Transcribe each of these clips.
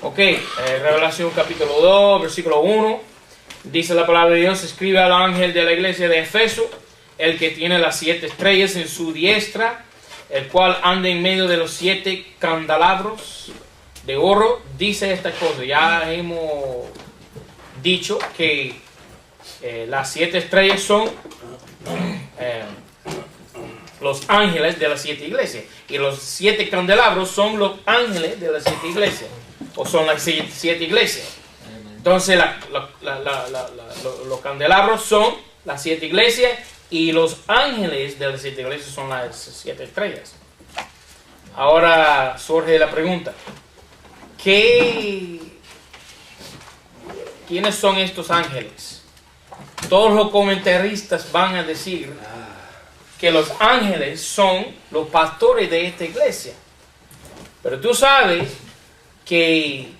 Ok, Revelación capítulo 2, versículo 1. Dice la palabra de Dios: escribe al ángel de la iglesia de Efeso, el que tiene las 7 estrellas en su diestra, el cual anda en medio de los 7 candelabros de oro. Dice esta cosa. Ya hemos dicho que las 7 estrellas son los ángeles de las 7 iglesias, y los 7 candelabros son los ángeles de las 7 iglesias, o son las 7 iglesias. Entonces los candelabros son las 7 iglesias, y los ángeles de las 7 iglesias son las 7 estrellas. Ahora surge la pregunta: ¿quiénes son estos ángeles? Todos los comentaristas van a decir que los ángeles son los pastores de esta iglesia. Pero tú sabes que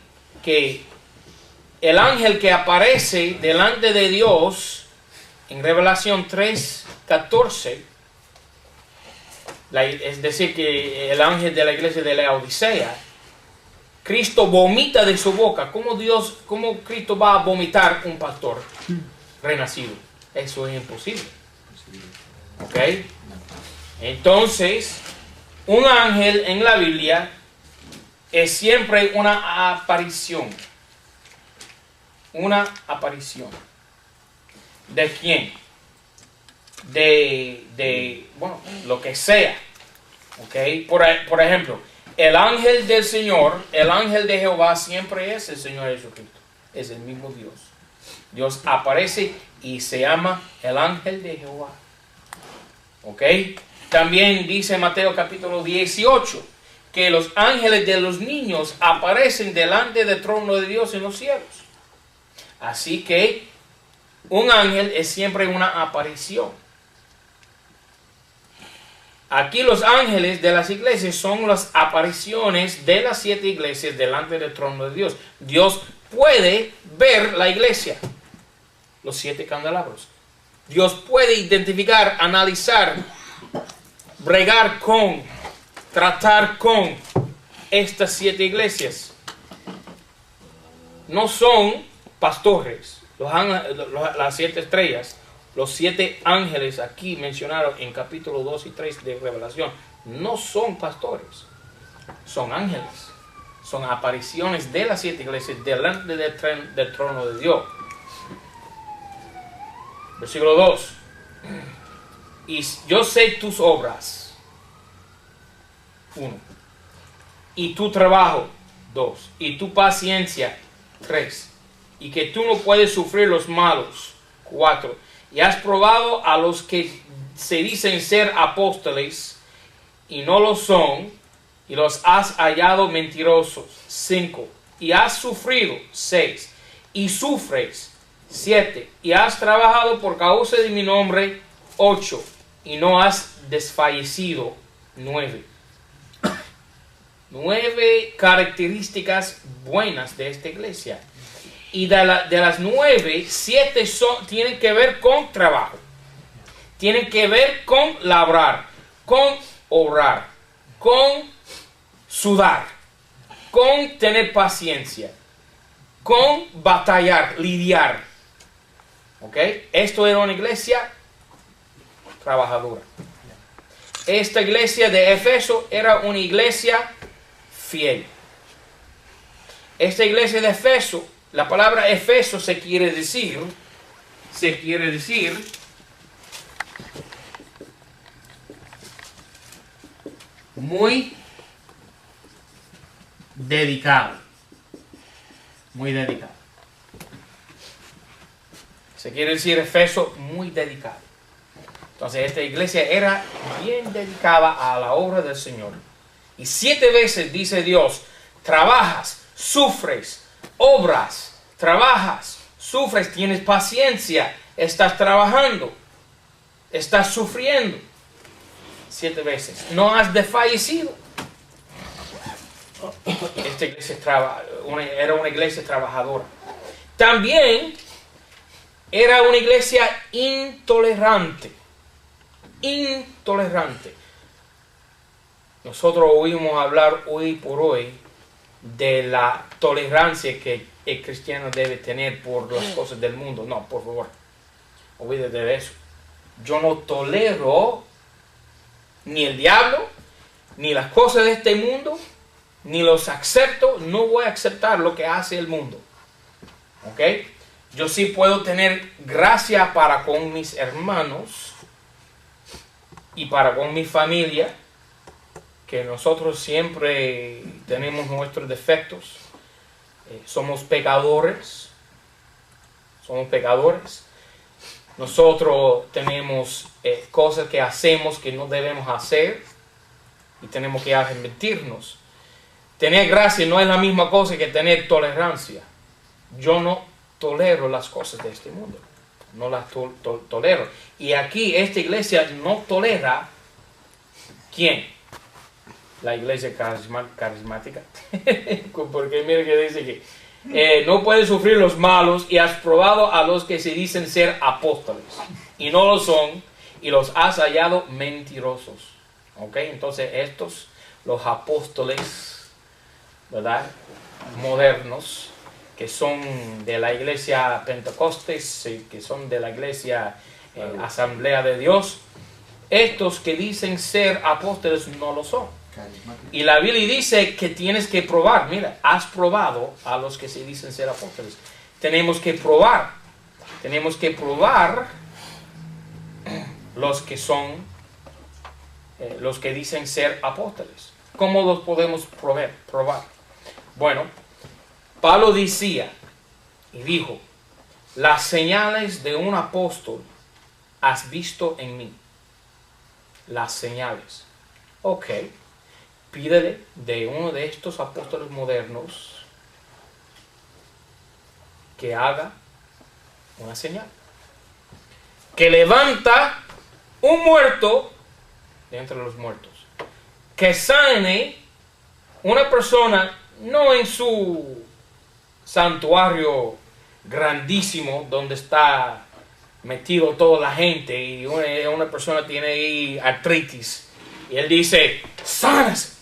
el ángel que aparece delante de Dios en Revelación 3:14, es decir, que el ángel de la iglesia de la Odisea, Cristo vomita de su boca. ¿Cómo Cristo va a vomitar un pastor renacido? Eso es imposible. ¿Ok? Entonces, un ángel en la Biblia es siempre una aparición. Una aparición. ¿De quién? Bueno, lo que sea. ¿Ok? Por ejemplo, el ángel del Señor, el ángel de Jehová siempre es el Señor Jesucristo. Es el mismo Dios. Dios aparece y se llama el ángel de Jehová. ¿Ok? También dice Mateo capítulo 18 que los ángeles de los niños aparecen delante del trono de Dios en los cielos. Así que un ángel es siempre una aparición. Aquí los ángeles de las iglesias son las apariciones de las 7 iglesias delante del trono de Dios. Dios puede ver la iglesia, los 7 candelabros. Dios puede identificar, analizar, bregar con, tratar con estas 7 iglesias. No son pastores. Las 7 estrellas, los 7 ángeles aquí mencionados en capítulo 2 y 3 de Revelación, no son pastores. Son ángeles. Son apariciones de las 7 iglesias delante del trono de Dios. Versículo 2. Y yo sé tus obras. 1. Y tu trabajo. 2. Y tu paciencia. 3. Y que tú no puedes sufrir los malos. 4. Y has probado a los que se dicen ser apóstoles y no lo son, y los has hallado mentirosos. 5. Y has sufrido. 6. Y sufres. 7. Y has trabajado por causa de mi nombre. 8. Y no has desfallecido. 9. 9 características buenas de esta iglesia. Y de las 9, 7 tienen que ver con trabajo. Tienen que ver con labrar, con obrar, con sudar, con tener paciencia, con batallar, lidiar. ¿Ok? Esto era una iglesia trabajadora. Esta iglesia de Efeso era una iglesia fiel. Esta iglesia de Efeso, la palabra Efeso se quiere decir muy dedicado. Muy dedicado. Se quiere decir Efeso muy dedicado. Entonces esta iglesia era bien dedicada a la obra del Señor. Y 7 veces dice Dios: trabajas, sufres, obras, trabajas, sufres, tienes paciencia, estás trabajando, estás sufriendo. 7 veces. No has desfallecido. Esta iglesia era una iglesia trabajadora. También era una iglesia intolerante. Intolerante. Nosotros oímos hablar hoy por hoy de la tolerancia que el cristiano debe tener por las cosas del mundo. No, por favor, olvídate de eso. Yo no tolero ni el diablo, ni las cosas de este mundo, ni los acepto. No voy a aceptar lo que hace el mundo. ¿Ok? Yo sí puedo tener gracia para con mis hermanos y para con mi familia, que nosotros siempre tenemos nuestros defectos. Somos pecadores. Nosotros tenemos cosas que hacemos que no debemos hacer y tenemos que arrepentirnos. Tener gracia no es la misma cosa que tener tolerancia. Yo no tolero las cosas de este mundo. No las tolero. Y aquí esta iglesia no tolera. ¿Quién? La iglesia carismática. Porque mira que dice que no puedes sufrir los malos y has probado a los que se dicen ser apóstoles y no lo son, y los has hallado mentirosos. ¿Ok? Entonces estos, los apóstoles, ¿verdad?, modernos, que son de la iglesia Pentecostés, que son de la iglesia Asamblea de Dios, estos que dicen ser apóstoles no lo son. Y la Biblia dice que tienes que probar. Mira, has probado a los que se dicen ser apóstoles. Tenemos que probar los que son, los que dicen ser apóstoles. ¿Cómo los podemos probar? Bueno, Pablo decía y dijo: las señales de un apóstol has visto en mí. Las señales. Ok. Pídele de uno de estos apóstoles modernos que haga una señal. Que levanta un muerto de entre los muertos. Que sane una persona, no en su santuario grandísimo donde está metido toda la gente y una persona tiene ahí artritis y él dice: sánalas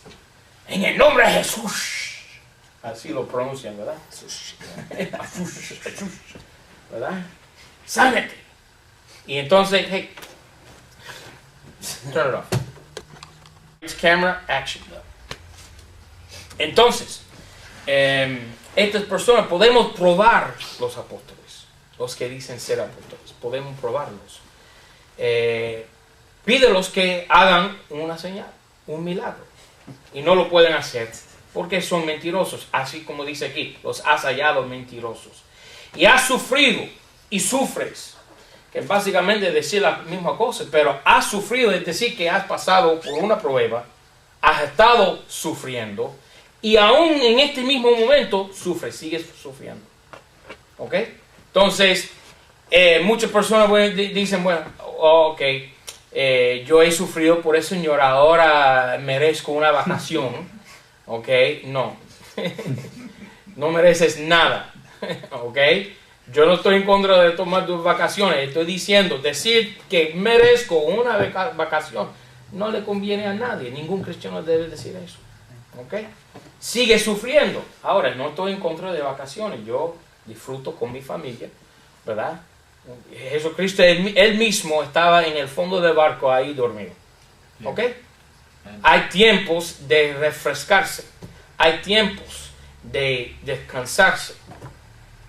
en el nombre de Jesús. Así lo pronuncian, ¿verdad? ¿Verdad? Sánate. Y entonces, hey, turn it off. It's camera, action. Entonces, estas personas podemos probar los apóstoles, los que dicen ser apóstoles, podemos probarlos. Pídelos que hagan una señal, un milagro, y no lo pueden hacer porque son mentirosos, así como dice aquí, los has hallado mentirosos. Y has sufrido y sufres, que básicamente es decir la misma cosa, pero has sufrido es decir que has pasado por una prueba, has estado sufriendo, y aún en este mismo momento sufres, sigues sufriendo. ¿Ok? Entonces, muchas personas dicen, bueno, ok, yo he sufrido por el Señor, ahora merezco una vacación. ¿Ok? No. No mereces nada. ¿Ok? Yo no estoy en contra de tomar tus vacaciones. Estoy diciendo, decir que merezco una vacación no le conviene a nadie. Ningún cristiano debe decir eso. ¿Ok? Sigue sufriendo. Ahora, no estoy en contra de vacaciones. Yo disfruto con mi familia, ¿verdad? Jesucristo, él mismo estaba en el fondo del barco ahí dormido. ¿Ok? Hay tiempos de refrescarse. Hay tiempos de descansarse.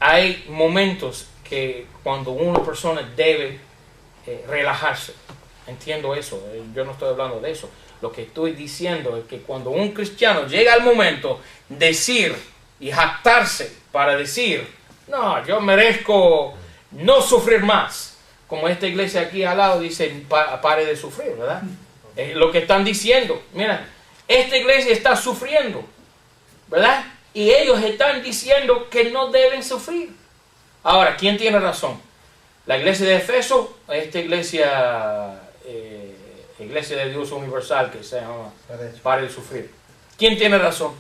Hay momentos que cuando una persona debe relajarse. Entiendo eso. Yo no estoy hablando de eso. Lo que estoy diciendo es que cuando un cristiano llega al momento de decir y jactarse para decir, no, yo merezco no sufrir más. Como esta iglesia aquí al lado dice, pare de sufrir, ¿verdad? Lo que están diciendo, mira, esta iglesia está sufriendo, ¿verdad? Y ellos están diciendo que no deben sufrir. Ahora, ¿quién tiene razón? ¿La iglesia de Efeso o esta iglesia, iglesia de Dios Universal que se llama Pare de Sufrir? ¿Quién tiene razón?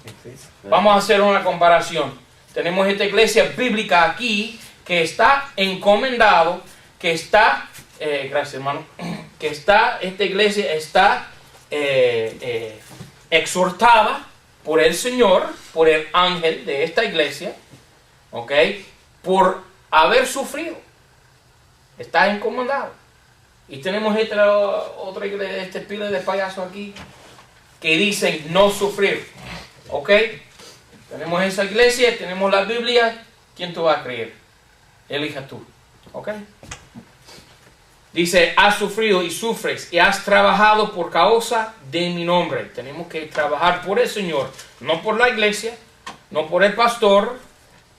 Vamos a hacer una comparación. Tenemos esta iglesia bíblica aquí que está encomendado, que está, gracias hermano, que está, esta iglesia está exhortada por el Señor, por el ángel de esta iglesia, ¿ok? Por haber sufrido. Está encomendado. Y tenemos otra iglesia, este pila de payasos aquí, que dicen no sufrir, ¿ok? Tenemos esa iglesia, tenemos la Biblia. ¿Quién tú vas a creer? Elija tú, ¿ok? Dice, has sufrido y sufres y has trabajado por causa de mi nombre. Tenemos que trabajar por el Señor, no por la iglesia, no por el pastor,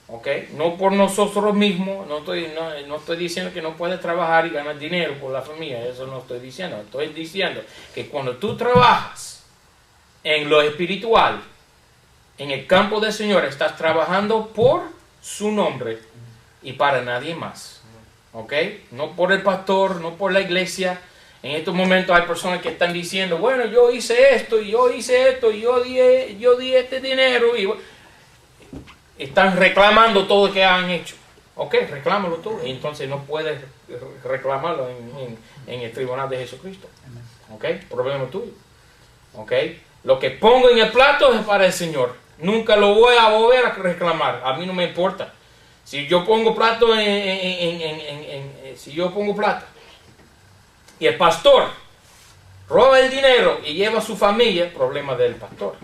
¿okay? No por nosotros mismos. No estoy diciendo que no puedes trabajar y ganar dinero por la familia, eso no estoy diciendo. Estoy diciendo que cuando tú trabajas en lo espiritual, en el campo del Señor, estás trabajando por su nombre y para nadie más. ¿Ok? No por el pastor, no por la iglesia. En estos momentos hay personas que están diciendo, bueno, yo hice esto, y yo hice esto, y yo di este dinero. Y están reclamando todo lo que han hecho. ¿Ok? Reclámalo tú. Y entonces no puedes reclamarlo en el tribunal de Jesucristo. ¿Ok? Problema tuyo. ¿Ok? Lo que pongo en el plato es para el Señor. Nunca lo voy a volver a reclamar. A mí no me importa. Si yo pongo plato si yo pongo plata y el pastor roba el dinero y lleva a su familia, problema del pastor,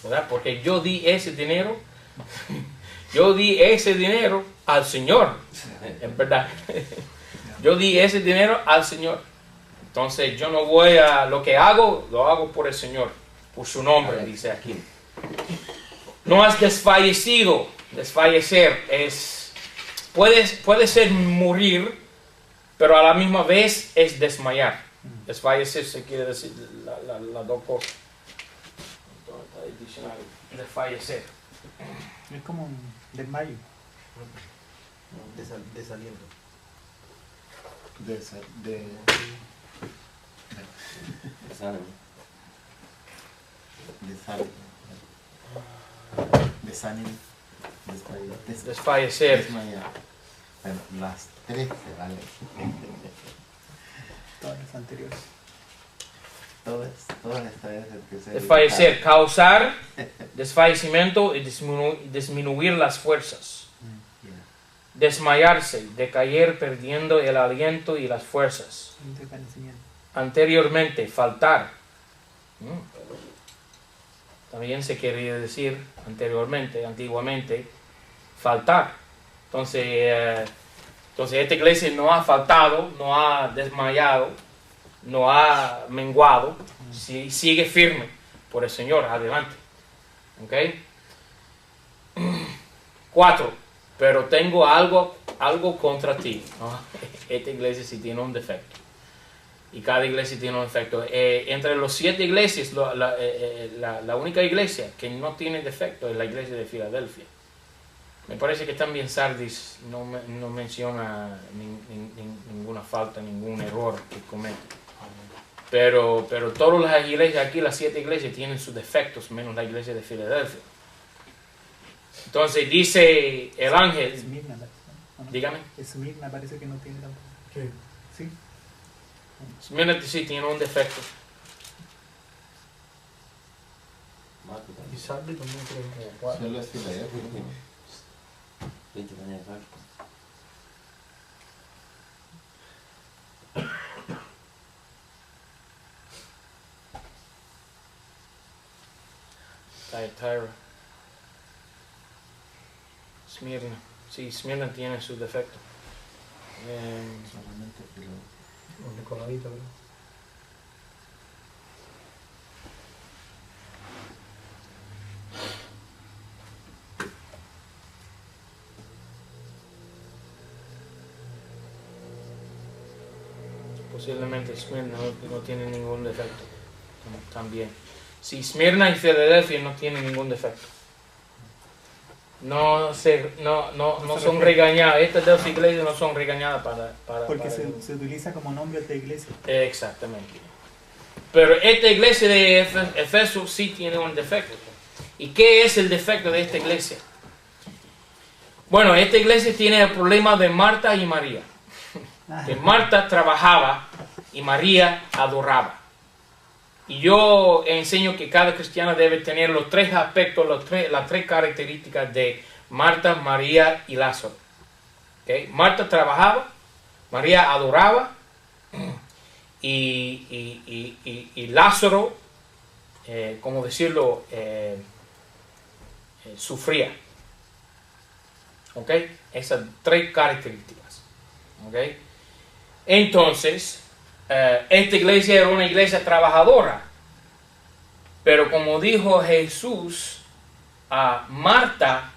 ¿verdad? Porque yo di ese dinero, al Señor, es verdad. Yo di ese dinero al Señor. Entonces yo no voy a, lo que hago, lo hago por el Señor, por su nombre, dice aquí. No has desfallecido. Desfallecer puede ser morir, pero a la misma vez es desmayar. Desfallecer se quiere decir las dos cosas. Desfallecer. Es como un desmayo. Desaliento. Desánimo. Desfallecer. Desmayar. Bueno, las 13, vale. Todas las anteriores. Todas estas veces que se... Desfallecer, causar desfallecimiento y disminuir las fuerzas. Desmayarse, decaer perdiendo el aliento y las fuerzas. Anteriormente, faltar. También se quería decir antiguamente, faltar. Entonces esta iglesia no ha faltado, no ha desmayado, no ha menguado, sigue firme por el Señor, adelante. ¿Ok? 4. Pero tengo algo contra ti. ¿No? Esta iglesia sí tiene un defecto. Y cada iglesia tiene un defecto. Entre los 7 iglesias, la única iglesia que no tiene defecto es la iglesia de Filadelfia. Me parece que también Sardis no menciona ninguna falta, ningún error que comete. Pero todas las iglesias aquí, las 7 iglesias, tienen sus defectos, menos la iglesia de Filadelfia. Entonces dice el ángel... Esmirna, ¿no? Dígame. Esmirna parece que no tiene tampoco. Sí. Esmirna sí tiene un defecto. Y Sardi también creo que 4. Solo es Filadelfia. 20 años exacto. Thyatira. Esmirna. Sí, Esmirna tiene su defecto. Solamente Filadelfia. Los Nicolaitas, creo. Posiblemente Esmirna no tiene ningún defecto. También. Si Esmirna y Filadelfia no tienen ningún defecto. No son regañadas. Estas 2 iglesias no son regañadas porque se utiliza como nombre esta iglesia. Exactamente. Pero esta iglesia de Efeso sí tiene un defecto. ¿Y qué es el defecto de esta iglesia? Bueno, esta iglesia tiene el problema de Marta y María. Que Marta trabajaba y María adoraba. Y yo enseño que cada cristiano debe tener los tres aspectos, las tres características de Marta, María y Lázaro. ¿Okay? Marta trabajaba, María adoraba y Lázaro, ¿cómo decirlo? Sufría. ¿Ok? Esas tres características. ¿Ok? Entonces, esta iglesia era una iglesia trabajadora. Pero como dijo Jesús a Marta,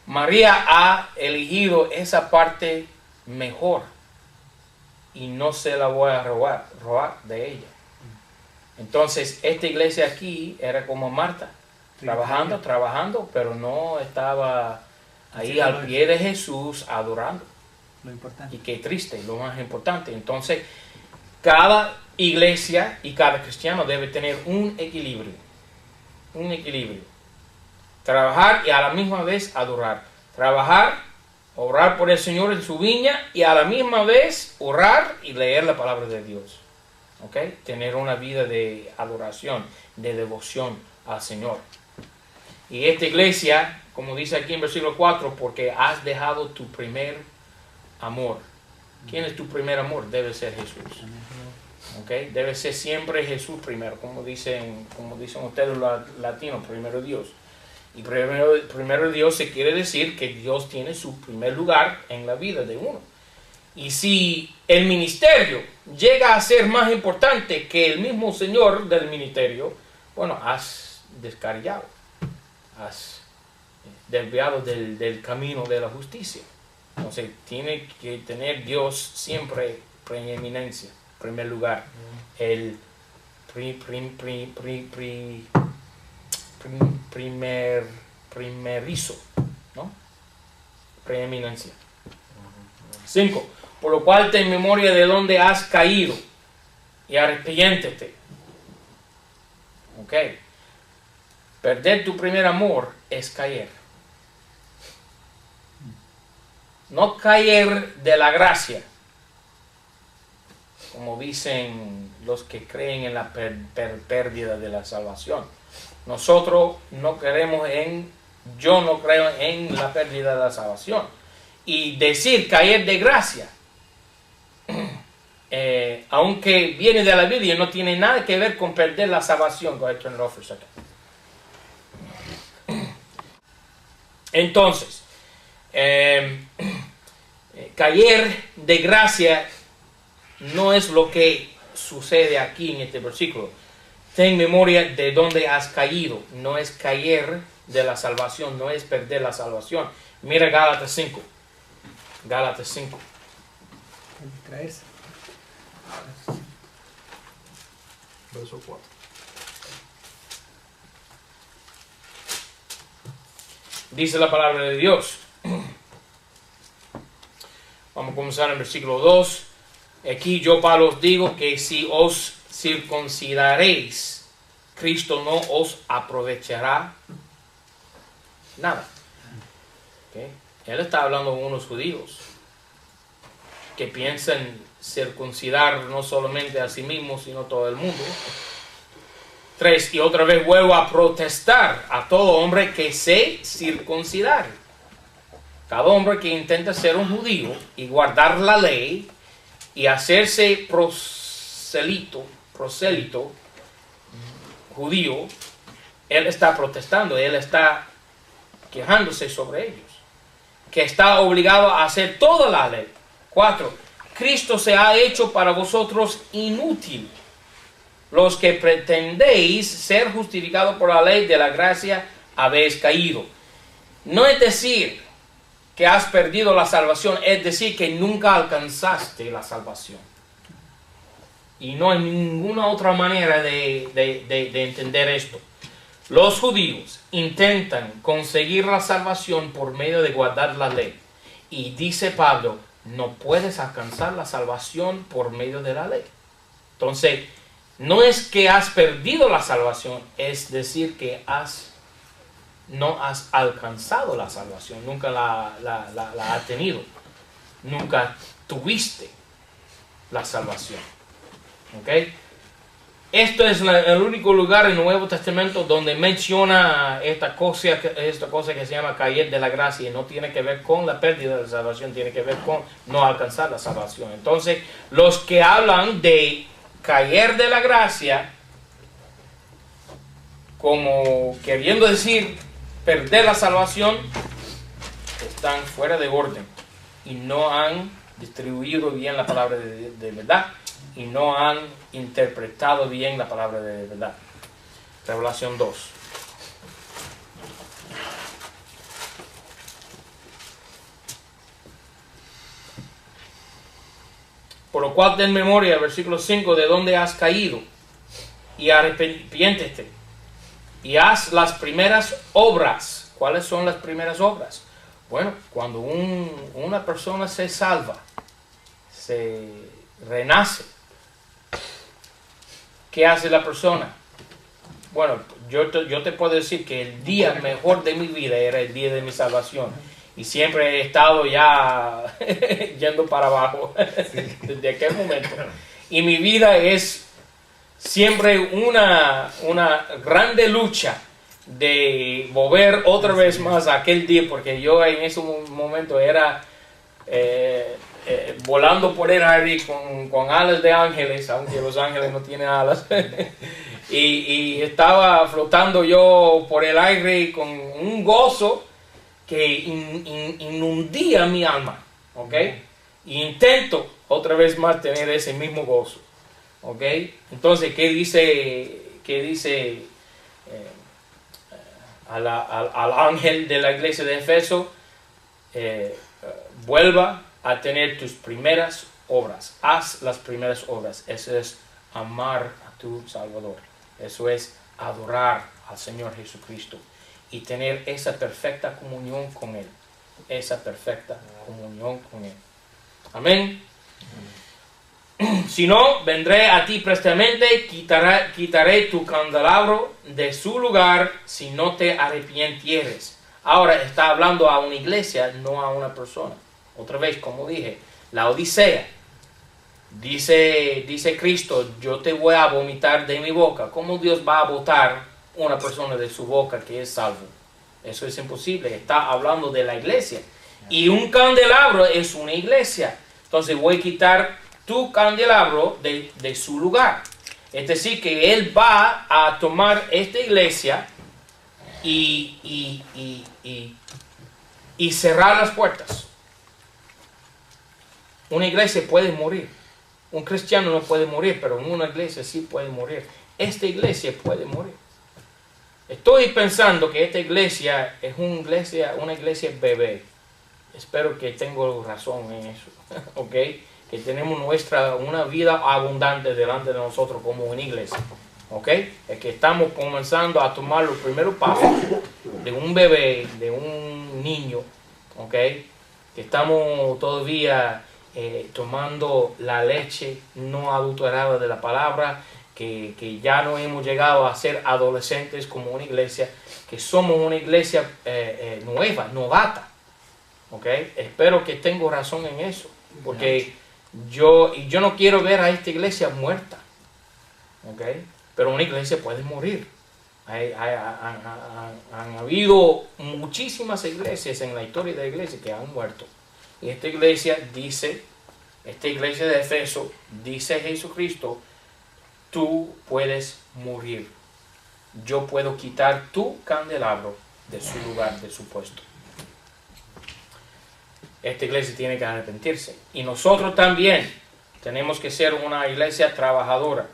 María ha elegido esa parte mejor. Y no se la voy a robar de ella. Entonces, esta iglesia aquí era como Marta. Trabajando, pero no estaba ahí al pie de Jesús adorando. Lo importante. Y qué triste, lo más importante. Entonces, cada iglesia y cada cristiano debe tener un equilibrio. Un equilibrio. Trabajar y a la misma vez adorar. Trabajar, orar por el Señor en su viña y a la misma vez orar y leer la palabra de Dios. ¿Ok? Tener una vida de adoración, de devoción al Señor. Y esta iglesia, como dice aquí en versículo 4, porque has dejado tu primer amor. ¿Quién es tu primer amor? Debe ser Jesús. ¿Okay? Debe ser siempre Jesús primero, como dicen ustedes los latinos, primero Dios. Y primero Dios se quiere decir que Dios tiene su primer lugar en la vida de uno. Y si el ministerio llega a ser más importante que el mismo Señor del ministerio, bueno, has descarriado, has desviado del camino de la justicia. Entonces tiene que tener Dios siempre preeminencia, primer lugar, el primerizo, ¿no? Preeminencia. 5. Por lo cual ten memoria de dónde has caído y arrepiéntete. Ok. Perder tu primer amor es caer. No caer de la gracia, como dicen los que creen en la pérdida de la salvación. Nosotros no creemos yo no creo en la pérdida de la salvación. Y decir caer de gracia, aunque viene de la Biblia, no tiene nada que ver con perder la salvación. Go ahead, turn it off for a second. Entonces, caer de gracia no es lo que sucede aquí en este versículo. Ten memoria de dónde has caído. No es caer de la salvación, no es perder la salvación. Mira Gálatas 5. Gálatas 5. Distraerse. Verso 4. Dice la palabra de Dios. Vamos a comenzar en versículo 2. Aquí yo, Pablo, os digo que si os circuncidaréis, Cristo no os aprovechará nada. ¿Okay? Él está hablando con unos judíos que piensan circuncidar no solamente a sí mismos, sino a todo el mundo. 3. Y otra vez vuelvo a protestar a todo hombre que se circuncidare. Cada hombre que intenta ser un judío y guardar la ley y hacerse prosélito judío, él está protestando, él está quejándose sobre ellos, que está obligado a hacer toda la ley. 4. Cristo se ha hecho para vosotros inútil. Los que pretendéis ser justificados por la ley de la gracia habéis caído. No es decir que has perdido la salvación, es decir que nunca alcanzaste la salvación. Y no hay ninguna otra manera de entender esto. Los judíos intentan conseguir la salvación por medio de guardar la ley. Y dice Pablo, no puedes alcanzar la salvación por medio de la ley. Entonces, no es que has perdido la salvación, es decir que no has alcanzado la salvación, nunca la has tenido, nunca tuviste la salvación. ¿Ok? esto es el único lugar en el Nuevo Testamento donde menciona esta cosa que se llama caer de la gracia, y no tiene que ver con la pérdida de la salvación, tiene que ver con no alcanzar la salvación. Entonces, los que hablan de caer de la gracia, como queriendo decir perder la salvación, están fuera de orden y no han distribuido bien la palabra de verdad y no han interpretado bien la palabra de verdad. Revelación 2. Por lo cual ten memoria, versículo 5, de dónde has caído, y arrepiéntete y haz las primeras obras. ¿Cuáles son las primeras obras? Bueno, cuando una persona se salva, se renace, ¿qué hace la persona? Bueno, yo te puedo decir que el día mejor de mi vida era el día de mi salvación. Y siempre he estado ya yendo para abajo desde aquel momento. Y mi vida es siempre una grande lucha de volver otra vez más a aquel día, porque yo en ese momento era volando por el aire con alas de ángeles, aunque los ángeles no tienen alas. y estaba flotando yo por el aire con un gozo que inundía mi alma, ¿ok? Y intento otra vez más tener ese mismo gozo, ¿ok? Entonces, ¿qué dice al ángel de la iglesia de Efeso? Vuelva a tener tus primeras obras, haz las primeras obras. Eso es amar a tu Salvador, eso es adorar al Señor Jesucristo y tener esa perfecta comunión con Él, esa perfecta comunión con Él. Amén. Si no, vendré a ti prestamente, quitaré tu candelabro de su lugar si no te arrepintieres. Ahora está hablando a una iglesia, no a una persona. Otra vez, como dije, la Odisea. Dice Cristo, yo te voy a vomitar de mi boca. ¿Cómo Dios va a botar una persona de su boca que es salvo? Eso es imposible. Está hablando de la iglesia. Y un candelabro es una iglesia. Entonces voy a quitar tu candelabro de su lugar. Es decir, que Él va a tomar esta iglesia y cerrar las puertas. Una iglesia puede morir. Un cristiano no puede morir, pero en una iglesia sí puede morir. Esta iglesia puede morir. Estoy pensando que esta iglesia es una iglesia bebé. Espero que tengo razón en eso. ¿Ok? Que tenemos una vida abundante delante de nosotros como una iglesia. ¿Ok? Es que estamos comenzando a tomar los primeros pasos de un bebé, de un niño. ¿Ok? Que estamos todavía tomando la leche no adulterada de la palabra, que ya no hemos llegado a ser adolescentes como una iglesia, que somos una iglesia nueva, novata. ¿Okay? Espero que tengo razón en eso, porque yo no quiero ver a esta iglesia muerta. ¿Okay? Pero una iglesia puede morir. Han habido muchísimas iglesias en la historia de la iglesia que han muerto. Y esta iglesia de Efeso, dice Jesucristo, tú puedes morir. Yo puedo quitar tu candelabro de su lugar, de su puesto. Esta iglesia tiene que arrepentirse. Y nosotros también tenemos que ser una iglesia trabajadora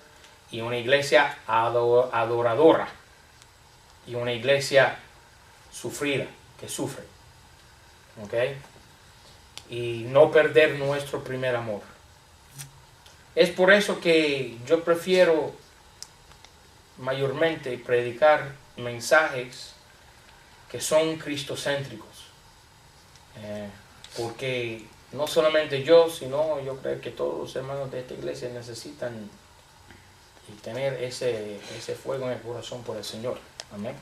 y una iglesia adoradora y una iglesia sufrida, que sufre. ¿Ok? Y no perder nuestro primer amor. Es por eso que yo prefiero mayormente predicar mensajes que son cristocéntricos. Porque no solamente yo, sino yo creo que todos los hermanos de esta iglesia necesitan tener ese fuego en el corazón por el Señor. Amén.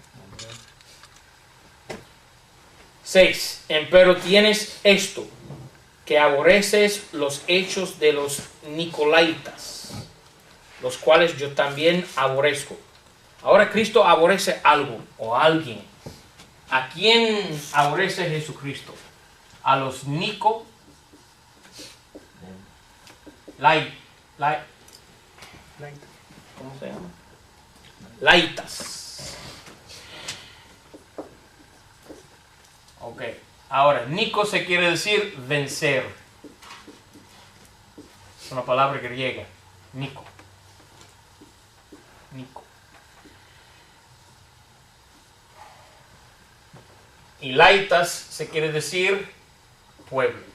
6. Empero tienes esto, que aborreces los hechos de los Nicolaitas. los cuales yo también aborrezco. Ahora Cristo aborrece algo o a alguien. ¿A quién aborrece Jesucristo? A los Nicolaitas. ¿Cómo se llama? Laitas. Ok. Ahora, Nico se quiere decir vencer. Es una palabra griega. Nico. Nico. Y laitas se quiere decir pueblo.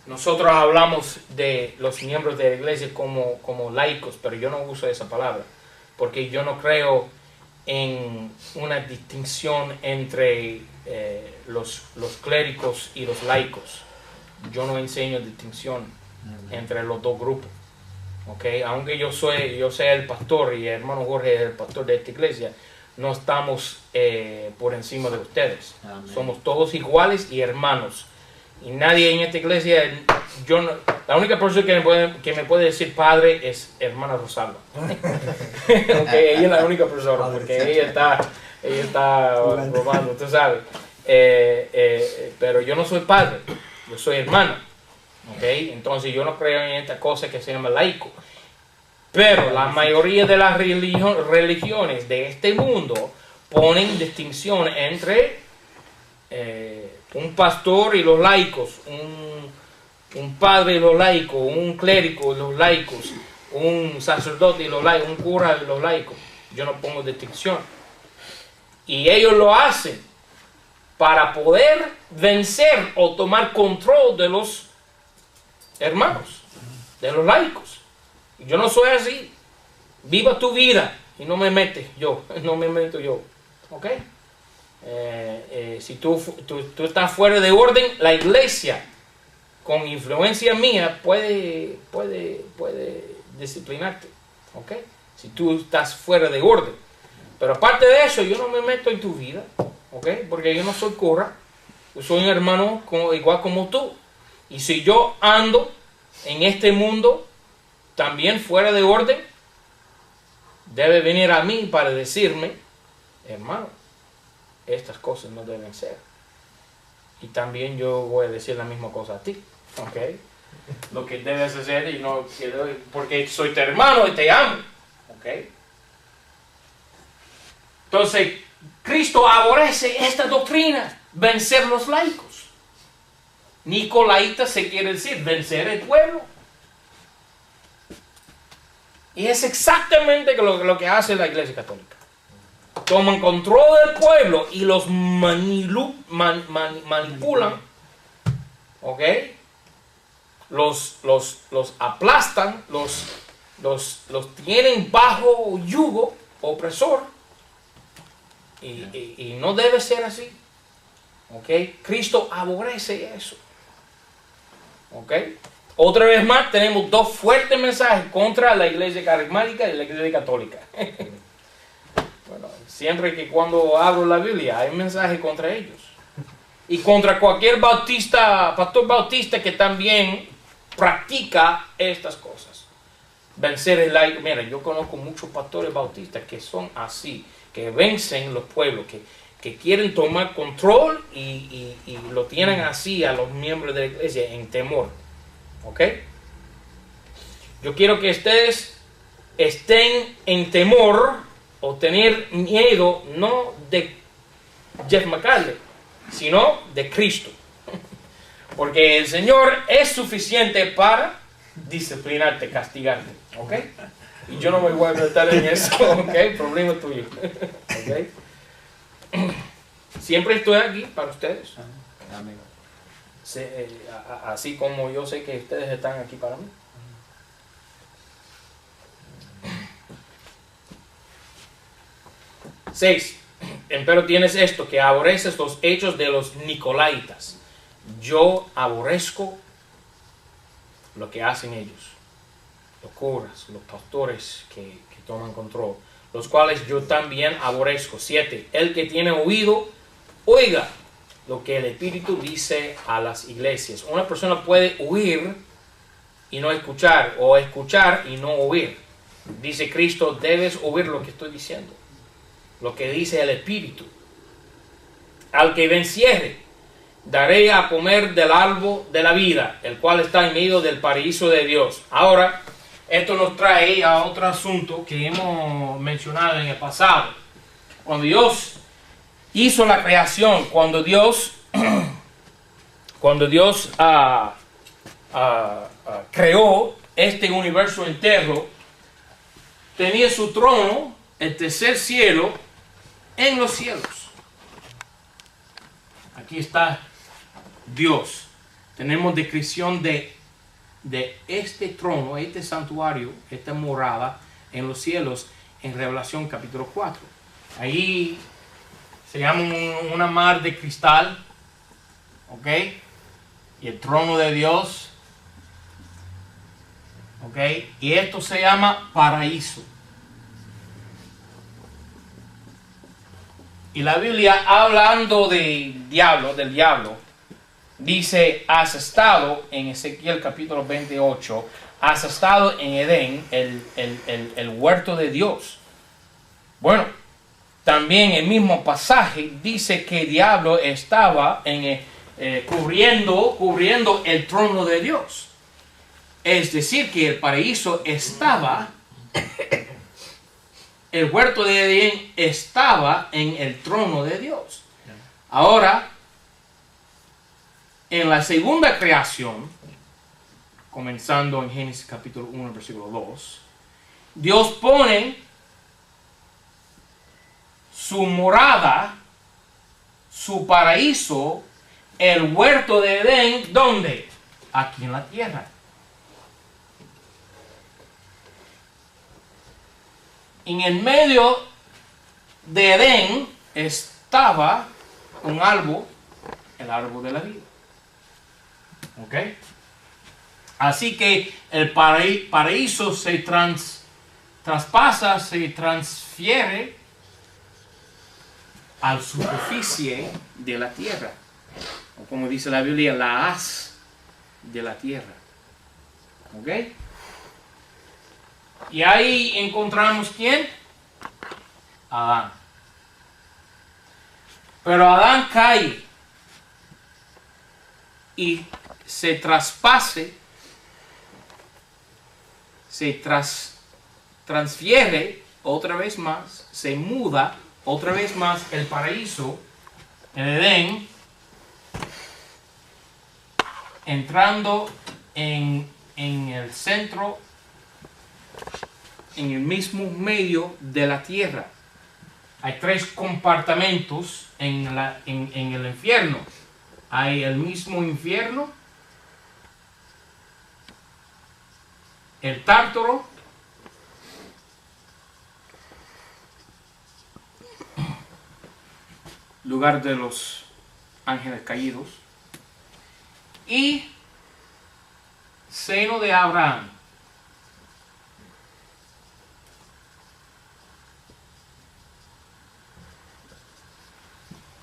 Nosotros hablamos de los miembros de la iglesia como laicos, pero yo no uso esa palabra, porque yo no creo en una distinción entre los clérigos y los laicos. Yo no enseño distinción entre los dos grupos. Okay, aunque yo sea el pastor y el hermano Jorge es el pastor de esta iglesia, no estamos por encima de ustedes. Amén. Somos todos iguales y hermanos. Y nadie en esta iglesia, la única persona que me puede decir padre es hermana Rosalba. Okay, ella es la única persona, porque ella está robando, tú sabes. Pero yo no soy padre, yo soy hermano. Okay, entonces yo no creo en esta cosa que se llama laico. Pero la mayoría de las religiones de este mundo ponen distinción entre un pastor y los laicos, un padre y los laicos, un clérigo y los laicos, un sacerdote y los laicos, un cura y los laicos. Yo no pongo distinción. Y ellos lo hacen para poder vencer o tomar control de los hermanos, de los laicos. Yo no soy así. Viva tu vida y no me meto yo. ¿Ok? Si tú estás fuera de orden, la iglesia con influencia mía puede disciplinarte. ¿Ok? Si tú estás fuera de orden. Pero aparte de eso, yo no me meto en tu vida. ¿Ok? Porque yo no soy cura. Yo soy un hermano igual como tú. Y si yo ando en este mundo también fuera de orden, debe venir a mí para decirme, hermano, estas cosas no deben ser. Y también yo voy a decir la misma cosa a ti. ¿Ok? Lo que debes hacer y no, porque soy tu hermano y te amo. ¿Ok? Entonces, Cristo aborrece esta doctrina, vencer los laicos. Nicolaita se quiere decir vencer el pueblo. Y es exactamente lo que hace la Iglesia Católica. Toman control del pueblo y los manipulan. ¿Ok? Los aplastan, los tienen bajo yugo opresor. Y no debe ser así. ¿Ok? Cristo aborrece eso. ¿Ok? Otra vez más tenemos dos fuertes mensajes contra la iglesia carismática y la iglesia católica. Bueno, siempre que cuando abro la Biblia hay mensajes contra ellos. Y contra cualquier pastor bautista que también practica estas cosas. Vencer el laico. Mira, yo conozco muchos pastores bautistas que son así, que vencen los pueblos, que quieren tomar control y lo tienen así a los miembros de la iglesia en temor. ¿Ok? Yo quiero que ustedes estén en temor o tener miedo no de Jeff McCartney, sino de Cristo. Porque el Señor es suficiente para disciplinarte, castigarte. ¿Ok? Y yo no me voy a meter en eso. ¿Ok? Problema tuyo. ¿Ok? Siempre estoy aquí para ustedes. Amén. Así como yo sé que ustedes están aquí para mí. Seis. Empero tienes esto, que aborreces los hechos de los Nicolaitas. Yo aborrezco lo que hacen ellos. Los curas, los pastores que toman control, los cuales yo también aborrezco. 7. El que tiene oído, oiga lo que el Espíritu dice a las iglesias. Una persona puede oír y no escuchar, o escuchar y no oír. Dice Cristo, debes oír lo que estoy diciendo, lo que dice el Espíritu. Al que venciere, daré a comer del árbol de la vida, el cual está en medio del paraíso de Dios. Ahora, esto nos trae a otro asunto que hemos mencionado en el pasado. Cuando Dios hizo la creación, cuando Dios creó este universo entero, tenía su trono, el tercer cielo, en los cielos. Aquí está Dios. Tenemos descripción de este trono, este santuario, esta morada en los cielos en Revelación capítulo 4. Ahí se llama una mar de cristal, ¿ok? Y el trono de Dios, ¿ok? Y esto se llama paraíso. Y la Biblia, hablando del diablo, dice, has estado en Ezequiel capítulo 28, has estado en Edén, el huerto de Dios. Bueno, también el mismo pasaje dice que el diablo estaba cubriendo el trono de Dios. Es decir, que el paraíso estaba, el huerto de Edén estaba en el trono de Dios. Ahora, en la segunda creación, comenzando en Génesis capítulo 1, versículo 2, Dios pone su morada, su paraíso, el huerto de Edén, ¿dónde? Aquí en la tierra. En el medio de Edén estaba un árbol, el árbol de la vida. ¿Ok? Así que el paraíso se traspasa, se transfiere a la superficie de la tierra. O como dice la Biblia, la haz de la tierra. ¿Ok? Y ahí encontramos ¿quién? Adán. Pero Adán cae y se traspase, se transfiere otra vez más, se muda otra vez más el paraíso, el Edén, entrando en el centro, en el mismo medio de la tierra. Hay tres compartimentos en el infierno. Hay el mismo infierno, el Tártaro, lugar de los ángeles caídos, y seno de Abraham.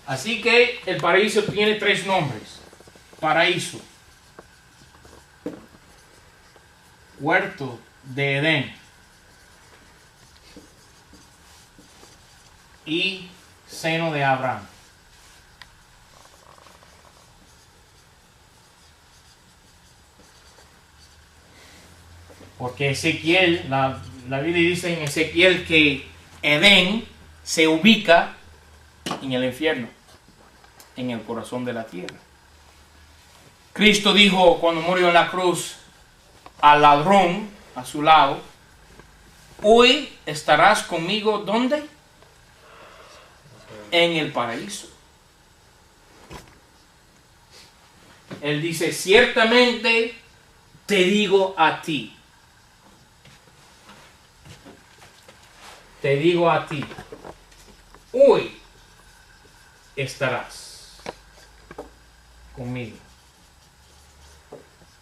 Así que el paraíso tiene tres nombres. Paraíso, huerto de Edén y seno de Abraham. Porque Ezequiel, la Biblia dice en Ezequiel que Edén se ubica en el infierno, en el corazón de la tierra. Cristo dijo cuando murió en la cruz al ladrón a su lado, hoy estarás conmigo, ¿dónde? En el paraíso. Él dice, ciertamente te digo a ti. Te digo a ti, hoy estarás conmigo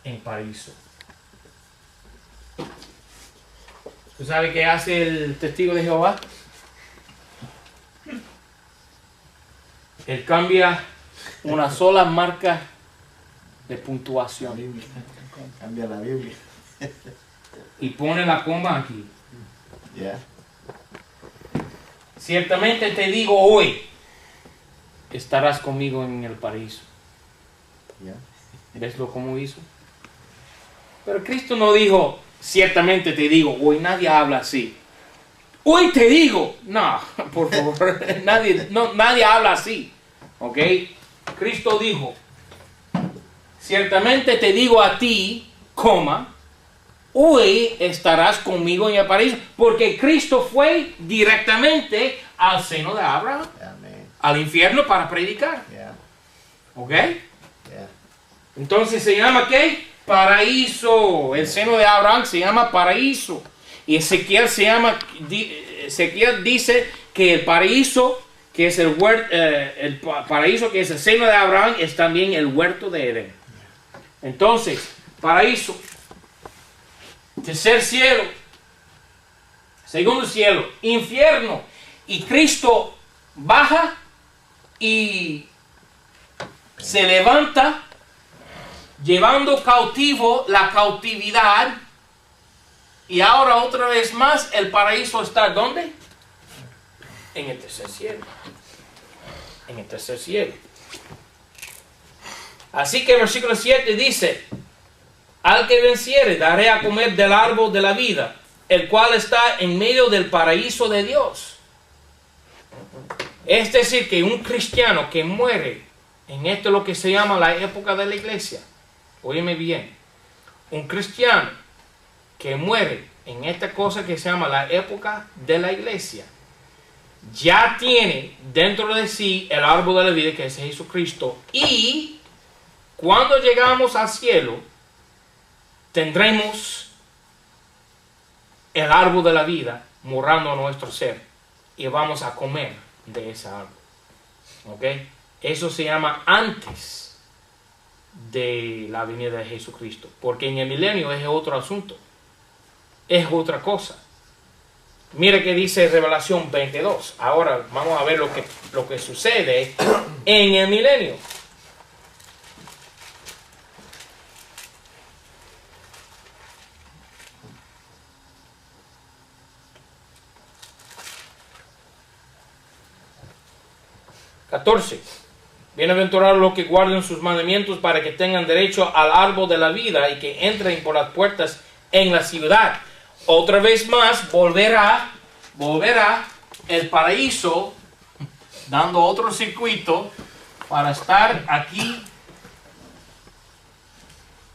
en paraíso. ¿Tú sabes qué hace el testigo de Jehová? Él cambia una sola marca de La puntuación. Biblia. Cambia la Biblia. Y pone la coma aquí. Ya. Ciertamente te digo hoy, estarás conmigo en el paraíso. Ya. ¿Ves lo cómo hizo? Pero Cristo no dijo, ciertamente te digo, hoy nadie habla así. Hoy te digo, no, por favor, nadie habla así. ¿Ok? Cristo dijo, ciertamente te digo a ti, coma, hoy estarás conmigo en el paraíso. Porque Cristo fue directamente al seno de Abraham, Amén. al infierno para predicar. Ya. ¿Ok? Ya. Entonces se llama ¿qué? Paraíso. El seno de Abraham se llama paraíso. Y Ezequiel Ezequiel dice que el paraíso, que es el paraíso que es el seno de Abraham, es también el huerto de Edén. Entonces, paraíso, tercer cielo, segundo cielo, infierno. Y Cristo baja y se levanta llevando cautivo la cautividad. Y ahora otra vez más el paraíso está ¿dónde? En el tercer cielo. En el tercer cielo. Así que el versículo 7 dice, al que venciere daré a comer del árbol de la vida, el cual está en medio del paraíso de Dios. Es decir, que un cristiano que muere en esto lo que se llama la época de la iglesia, óyeme bien, un cristiano que muere en esta cosa que se llama la época de la iglesia, ya tiene dentro de sí el árbol de la vida que es Jesucristo, y cuando llegamos al cielo tendremos el árbol de la vida morando en nuestro ser y vamos a comer de ese árbol. ¿Ok? Eso se llama antes de la venida de Jesucristo, porque en el milenio es otro asunto, es otra cosa. Mira que dice Revelación 22. Ahora vamos a ver lo que sucede en el milenio. (14) Bienaventurados los que guarden sus mandamientos para que tengan derecho al árbol de la vida y que entren por las puertas en la ciudad. Otra vez más volverá el paraíso dando otro circuito para estar aquí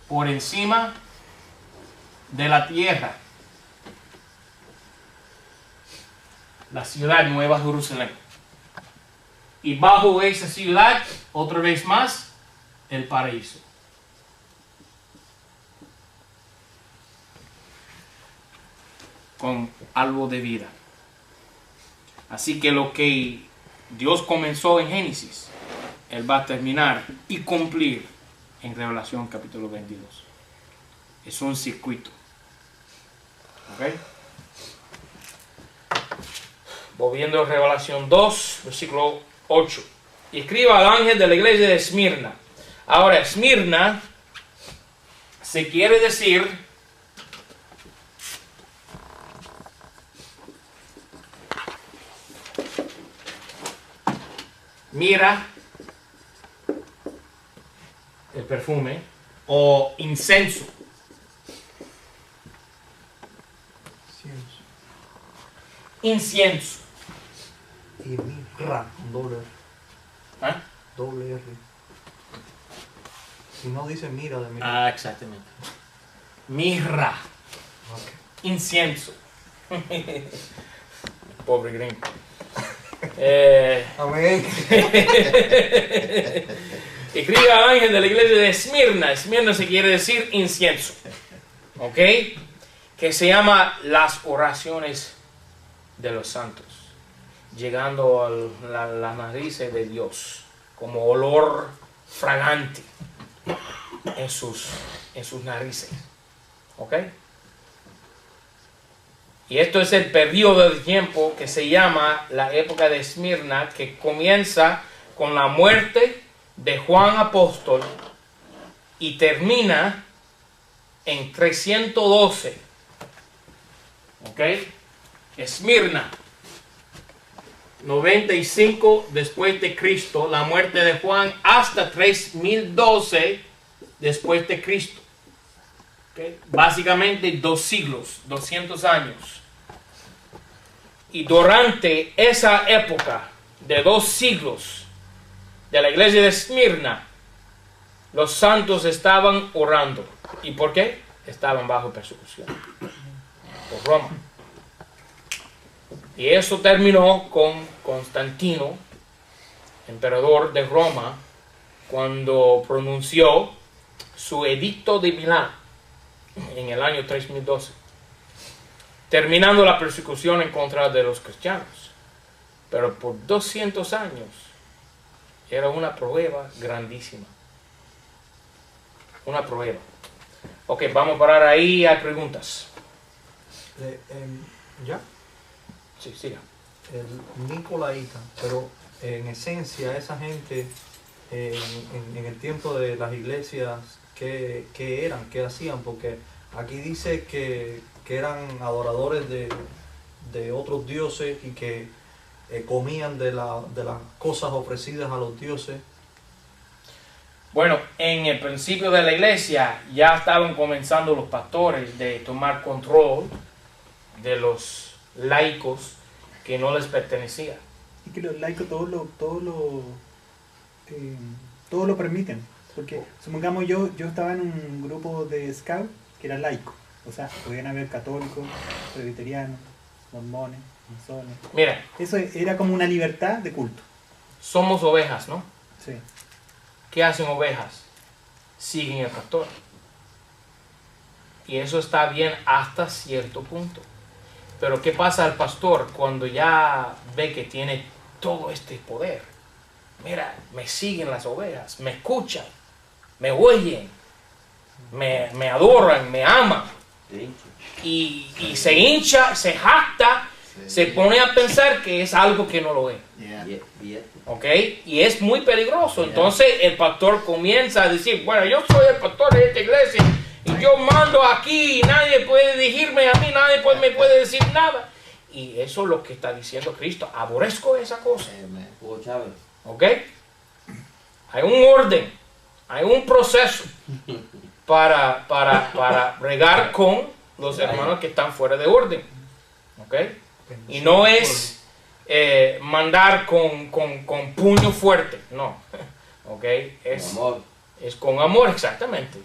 por encima de la tierra. La ciudad Nueva Jerusalén. Y bajo esa ciudad, otra vez más, el paraíso. Con árbol de vida. Así que lo que Dios comenzó en Génesis, Él va a terminar y cumplir en Revelación capítulo 22. Es un circuito. ¿Ok? Volviendo a Revelación 2, versículo 8. Y escriba al ángel de la iglesia de Esmirna. Ahora, Esmirna se quiere decir mira el perfume o incenso. Incienso. Y mirra, con doble R. ¿Ah? Doble R. Si no dice mira de mira. Ah, exactamente. Mirra. Ok. Incienso. Pobre gringo. Amén. Escribe al ángel de la iglesia de Esmirna. Esmirna se quiere decir incienso. ¿Ok? Que se llama las oraciones de los santos. Llegando a la nariz de Dios. Como olor fragante en sus narices. ¿Ok? Y esto es el periodo de tiempo que se llama la época de Esmirna, que comienza con la muerte de Juan Apóstol y termina en 312. ¿Ok? Esmirna. 95 después de Cristo, la muerte de Juan, hasta 3012 después de Cristo. ¿Okay? Básicamente 2 siglos, 200 años. Y durante esa época de 2 siglos de la iglesia de Esmirna, los santos estaban orando. ¿Y por qué? Estaban bajo persecución por Roma. Y eso terminó con Constantino, emperador de Roma, cuando pronunció su edicto de Milán en el año 3012, terminando la persecución en contra de los cristianos. Pero por 200 años era una prueba grandísima. Una prueba. Ok, vamos a parar ahí. Hay preguntas. ¿Ya? Sí, siga. El nicolaíta, pero en esencia esa gente en el tiempo de las iglesias, ¿qué eran? ¿Qué hacían? Porque aquí dice que eran adoradores de otros dioses y que comían de las cosas ofrecidas a los dioses. Bueno, en el principio de la iglesia ya estaban comenzando los pastores de tomar control de los laicos que no les pertenecía. Y que los laicos todo lo permiten. Porque supongamos yo estaba en un grupo de scout que era laico. O sea, podían haber católicos, presbiterianos, mormones, masones. Mira, Eso era como una libertad de culto. somos ovejas, ¿no? Sí. ¿Qué hacen ovejas? Siguen al pastor. Y eso está bien hasta cierto punto. Pero ¿qué pasa al pastor cuando ya ve que tiene todo este poder? Mira, me siguen las ovejas, me escuchan, me oyen, me adoran, me aman. Y se hincha, se jacta, se pone a pensar que es algo que no lo es. ¿Ok? Y es muy peligroso. Entonces el pastor comienza a decir, bueno, yo soy el pastor de esta iglesia y yo mando aquí y nadie puede dirigirme a mí, nadie me puede decir nada. Y eso es lo que está diciendo Cristo. Aborrezco esa cosa. ¿Ok? Hay un orden, hay un proceso para bregar con los hermanos que están fuera de orden. ¿Ok? Y no es mandar con puño fuerte, no. ¿Ok? Es con amor, exactamente.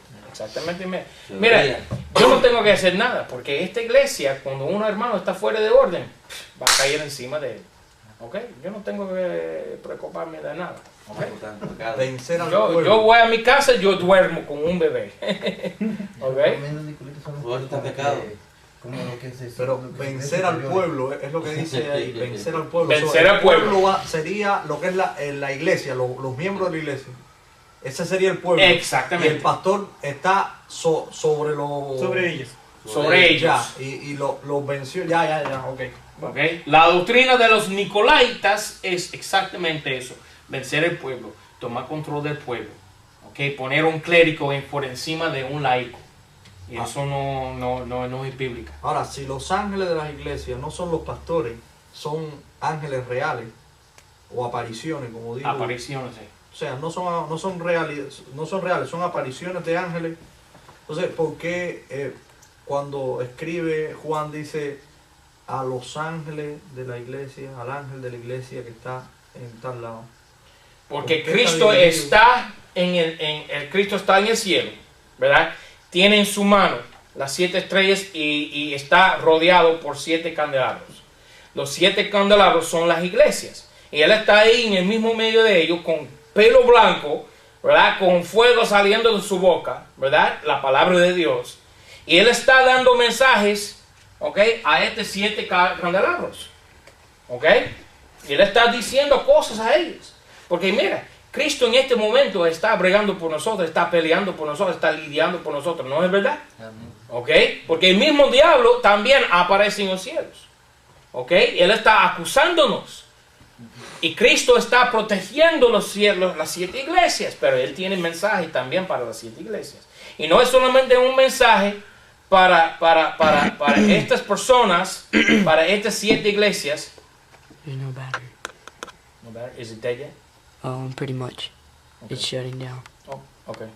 Mira, yo no tengo que hacer nada, porque esta iglesia, cuando un hermano está fuera de orden, va a caer encima de él. ¿Ok? Yo no tengo que preocuparme de nada. ¿Okay? Vencer al pueblo. Yo voy a mi casa, yo duermo con un bebé. ¿Ok? Pero vencer al pueblo es lo que dice ahí, vencer al pueblo. Vencer al pueblo. Sería lo que es la iglesia, los miembros de la iglesia. Ese sería el pueblo. Exactamente. Y el pastor está sobre ellos. Sobre ellos. Ya, y los venció. Ya, ok. Okay. La doctrina de los nicolaitas es exactamente eso: vencer el pueblo, tomar control del pueblo, okay. Poner un clérigo por encima de un laico. Y eso no es bíblico. Ahora, si los ángeles de las iglesias no son los pastores, son ángeles reales o apariciones, como digo. Apariciones, sí. O sea, no son reales, son apariciones de ángeles. Entonces, ¿por qué cuando escribe Juan dice a los ángeles de la iglesia, al ángel de la iglesia que está en tal lado? Porque Cristo está Cristo está en el cielo, ¿verdad? Tiene en su mano las 7 estrellas y está rodeado por 7 candelabros. Los 7 candelabros son las iglesias. Y Él está ahí en el mismo medio de ellos con pelo blanco, ¿verdad? Con fuego saliendo de su boca, ¿verdad? La palabra de Dios. Y Él está dando mensajes, ¿ok? A estos 7 candelabros, ¿ok? Y Él está diciendo cosas a ellos. Porque mira, Cristo en este momento está bregando por nosotros, está peleando por nosotros, está lidiando por nosotros, ¿no es verdad? ¿Ok? Porque el mismo diablo también aparece en los cielos. ¿Ok? Él está acusándonos. Y Cristo está protegiendo los cielos, las 7 iglesias, pero Él tiene mensaje también para las 7 iglesias. Y no es solamente un mensaje para estas personas, para estas 7 iglesias. There's no battery. No battery? Is it dead yet? Pretty much. Okay. It's shutting down. Oh, okay.